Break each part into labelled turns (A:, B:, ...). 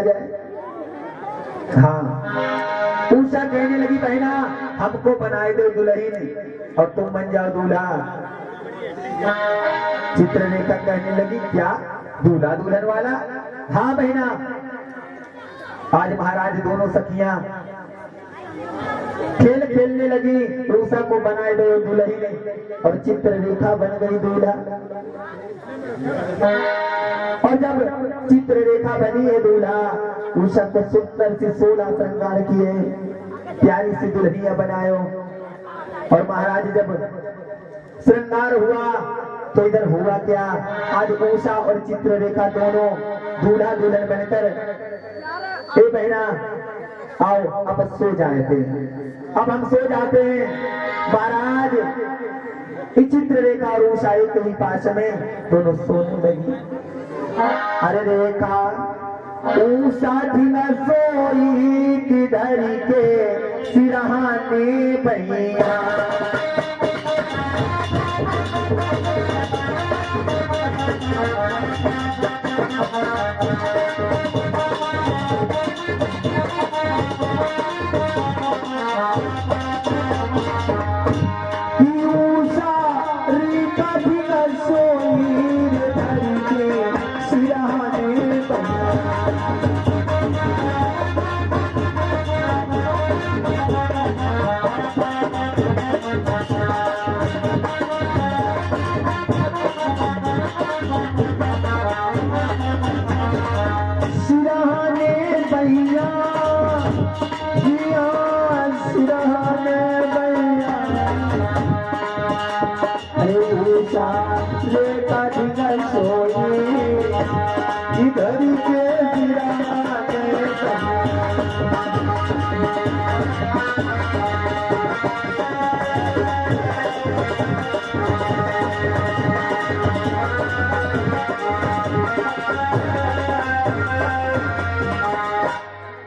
A: जाए। हाँ, उषा कहने लगी बहना हमको बनाए दो दुल्हन और तुम बन जाओ दूल्हा। चित्ररेखा कहने लगी क्या दूल्हा दुल्हन वाला? हाँ बहना, आज महाराज दोनों सखियां खेल खेलने लगी, उषा को बनाए दो दुल्हन और चित्ररेखा बन गई दूल्हा। और जब चित्ररेखा बनी है दूल्हा, उषा को सुंदर से 16 श्रृंगार किए, प्यारी सी दुल्हनिया बनायो। और महाराज जब श्रृंगार हुआ तो इधर हुआ क्या, आज उषा और चित्ररेखा दोनों दूल्हा दुल्हन बनकर ए बहना आओ अब सो जाते हैं, अब हम सो जाते हैं। महाराज चित्ररेखा और उषा एक ही पास में दोनों सोने लगी। अरे रेखा उषा ढिल सोई किधर के सिरहाने भैया।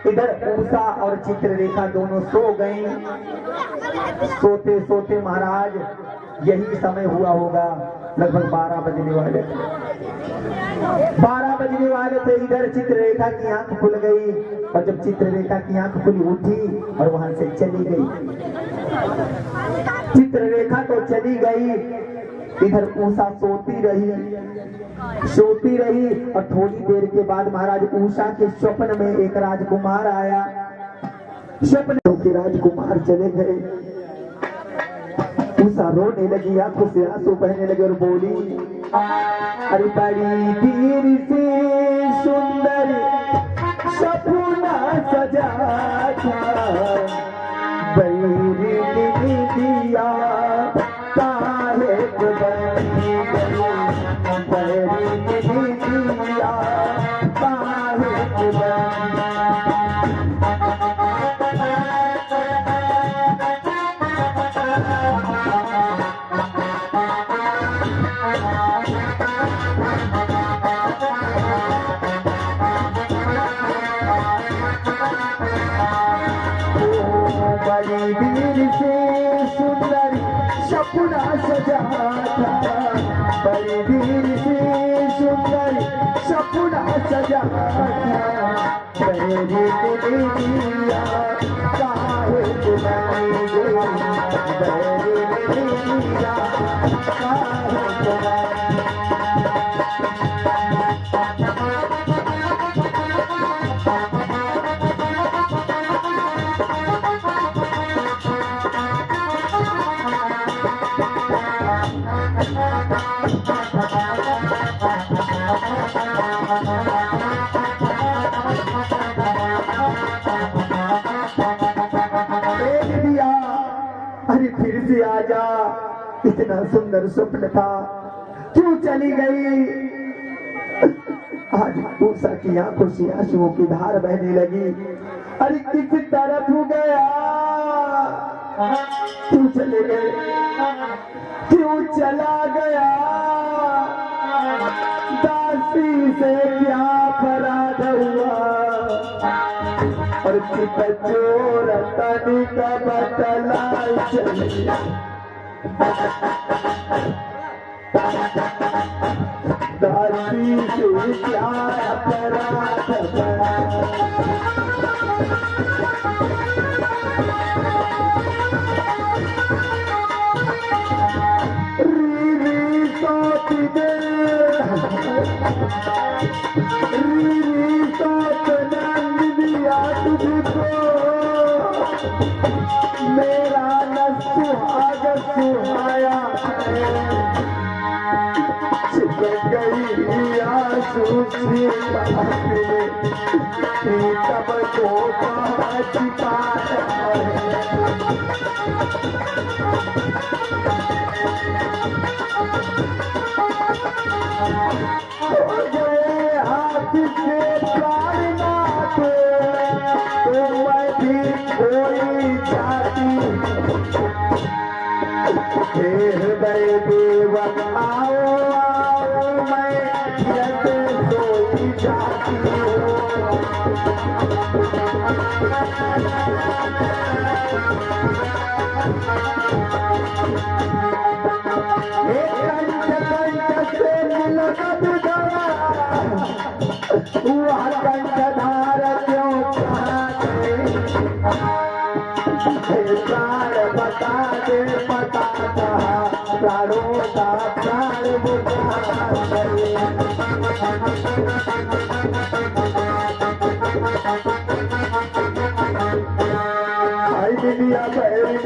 A: इधर उषा और चित्ररेखा दोनों सो गई। सोते सोते महाराज यही समय हुआ होगा, लगभग 12 बजने वाले थे। 12 बजने वाले थे। इधर चित्ररेखा की आंख खुल गई और जब चित्ररेखा की आंख खुली उठी और वहां से चली गई। चित्ररेखा तो चली गई, इधर उषा सोती रही और थोड़ी देर के बाद महाराज उषा के स्वप्न में एक राजकुमार आया। स्वप्न के राजकुमार चले गए। उषा रोने लगी, आंखों से आंसू बहने लगे और बोली अरे बड़ी देर से सुंदर सपना सजा था, बड़ी दिया काहे बनी सपना सजा था, बड़ी देर से सुंदर सपना सजा था, मेरी दुनिया काहे बनाई गई, मेरी दुनिया काहे बनाई। अरे फिर से आजा, इतना सुंदर स्वप्न था, क्यों चली गई? आज उषा की आंखों से आंसुओं की धार बहने लगी। अरे किस तरफ गया, क्यों चले गए, क्यों चला गया? दासी से क्या अपराध हुआ और चोर तनी का बतलाई चलिया। दासी से क्या अपराध बड़ा। मेरा न सुहाग सुहाया छिप गई आंसू तब को छिपाया हाथ से प्राणनाथ तो मैं भी कोई जाती हृदय देवन आओ आओ मैं जैसे सोई जाती हूँ। वह कंठधार क्यों प्राण बता दे पता कहा प्राणों का प्राण दिया बैरी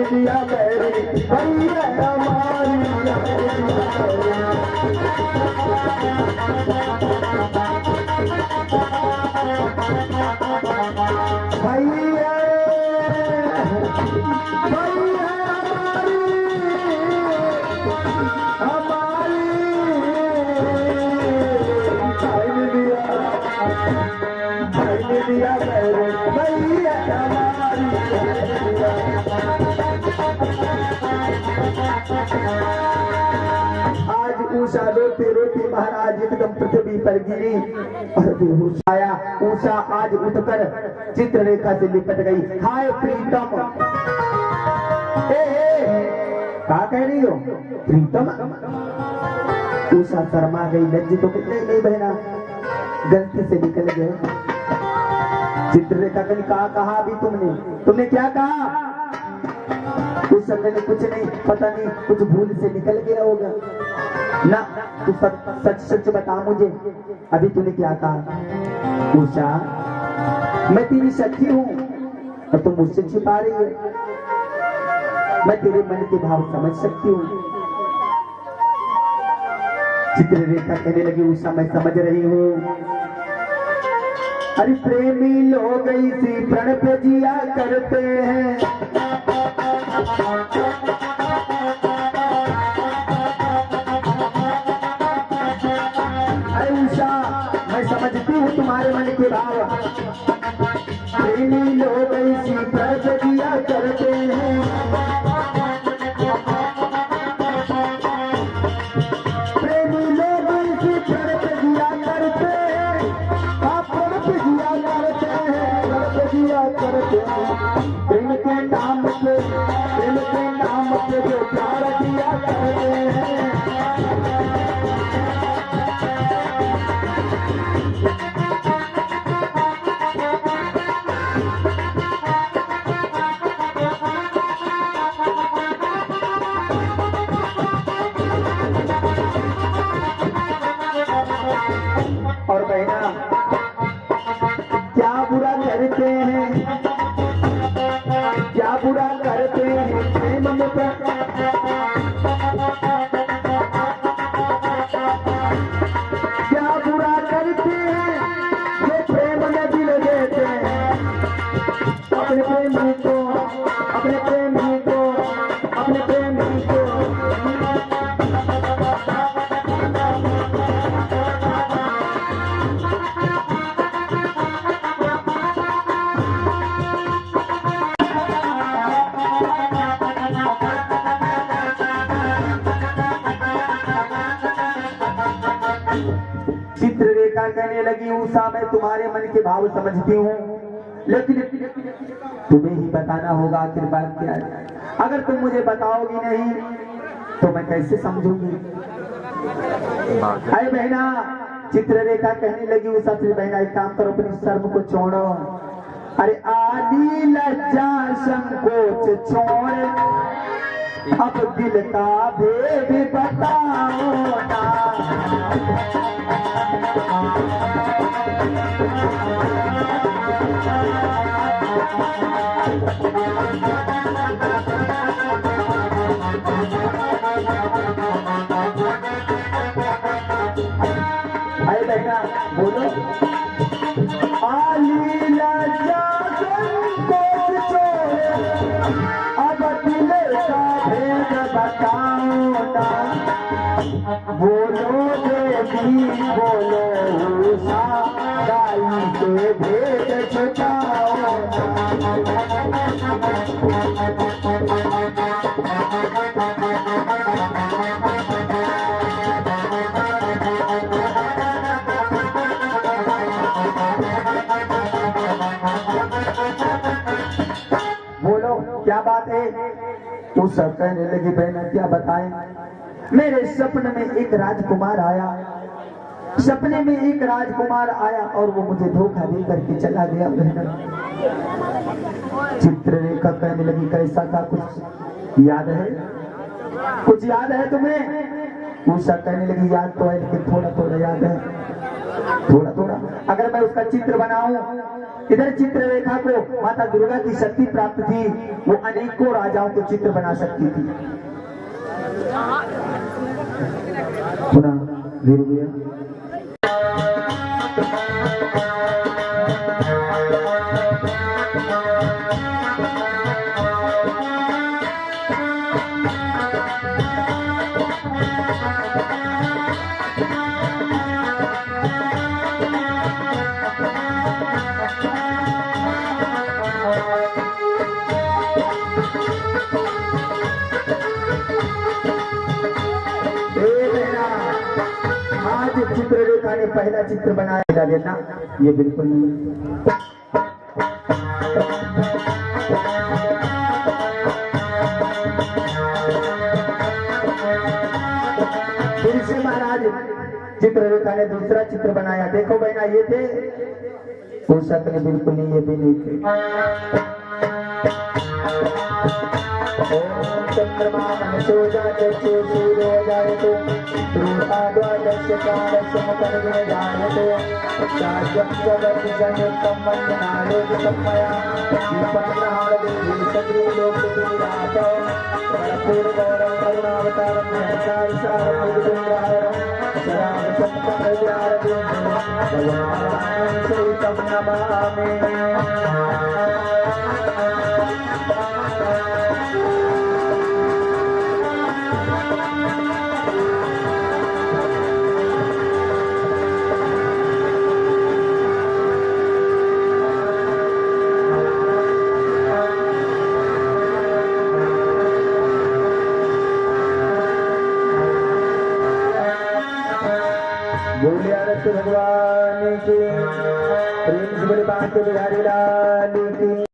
A: दिया बैरी हमारी आज उषा रोते रोते महाराज एकदम पृथ्वी पर गिरी और बेहोश आया। उषा आज उठकर चित्ररेखा से लिपट गई। हाय प्रीतम, क्या कह रही हो प्रीतम? उषा शर्मा गई, लज्जित तो कितने नहीं बहना, गलती से निकल गए। चित्ररेखा ने कहा अभी तुमने क्या कहा? उस समय ने कुछ नहीं, पता नहीं कुछ भूल से निकल गया होगा ना। तू सच सच बता मुझे, अभी तूने क्या कहा? उषा, मैं तेरी सखी हूँ और तुम मुझसे छिपा रही है। मैं तेरे मन के भाव समझ सकती हूँ। चित्ररेखा कहने लगी, उषा मैं समझ रही हूँ। अरे प्रेमी लोग इसी प्रण पे जिया करते हैं। अरे उषा, मैं समझती हूँ तुम्हारे मन के भाव। प्रेमी लोग इसी प्रण पे जिया करते हैं। प्रेमी लोग इसी प्रण पे जिया करते हैं। प्रेम के नाम पे जो प्यार दिया करते हैं। और बहना क्या बुरा करते हैं, क्या बुरा करते हैं प्रेम में क्या बुरा करते हैं जो प्रेम में दिल देते हैं। अपने प्रेमी को अपने प्रेमी को अपने प्रेमी को चित्ररेखा कहने लगी, उषा मैं तुम्हारे मन के भाव समझती हूँ, लेकिन तुम्हें ही बताना होगा आखिर बात क्या है। अगर तुम मुझे बताओगी नहीं तो मैं कैसे समझूंगी। अरे बहना, चित्ररेखा कहने लगी उषा से, बहना एक काम करो, अपनी शर्म को छोड़ो। अरे आदि लज्जा संकोच छोड़, अब दिल का भेद बताओ ना। अरे बहना बोलो। आली लज्जा संकोच छोड़, अब दिल का भेद बताओ ना। बोलो देवी बोलो उषा, गाली के भेद छुपाओ बोलो क्या बात है। तू सब कहने लगी बहना क्या बताएं। मेरे सपने में एक राजकुमार आया, सपने में एक राजकुमार आया और वो मुझे धोखा दे करके चला गया। बहना चित्ररेखा कहने लगी कैसा था, कुछ याद है, कुछ याद है तुम्हें। उषा कहने लगी याद तो है लेकिन थोड़ा थोड़ा याद है, थोड़ा थोड़ा। अगर मैं उसका चित्र बनाऊं, इधर चित्ररेखा को माता दुर्गा की शक्ति प्राप्त थी, वो अनेकों राजाओं को चित्र बना सकती थी। सुना धीरू भैया। चित्ररेखा ने पहला चित्र बनाया देना, ये बिल्कुल नहीं। फिर से महाराज चित्ररेखा ने दूसरा चित्र बनाया। देखो बहना ये थे, उषा ने बिल्कुल नहीं, ये भी नहीं थे। चंद्रमा मनसो जाते सूर्यो जायते, रूपा द्वादश कालस्य मुखर्गे जायते, साध्यं जगति संयुक्तं वन्दनालोकितं मया, दीपं प्रहारदेवी सद्री लोकवीरात, कर्पूरगौरं करुणावतारं निरंकारसारं निर्गुणधारं, शरावसत्तं हृदयारविन्दं, भगवान् सहितं नमामि। भगवान की प्रेम से बड़ी बात बिहारी लाल की।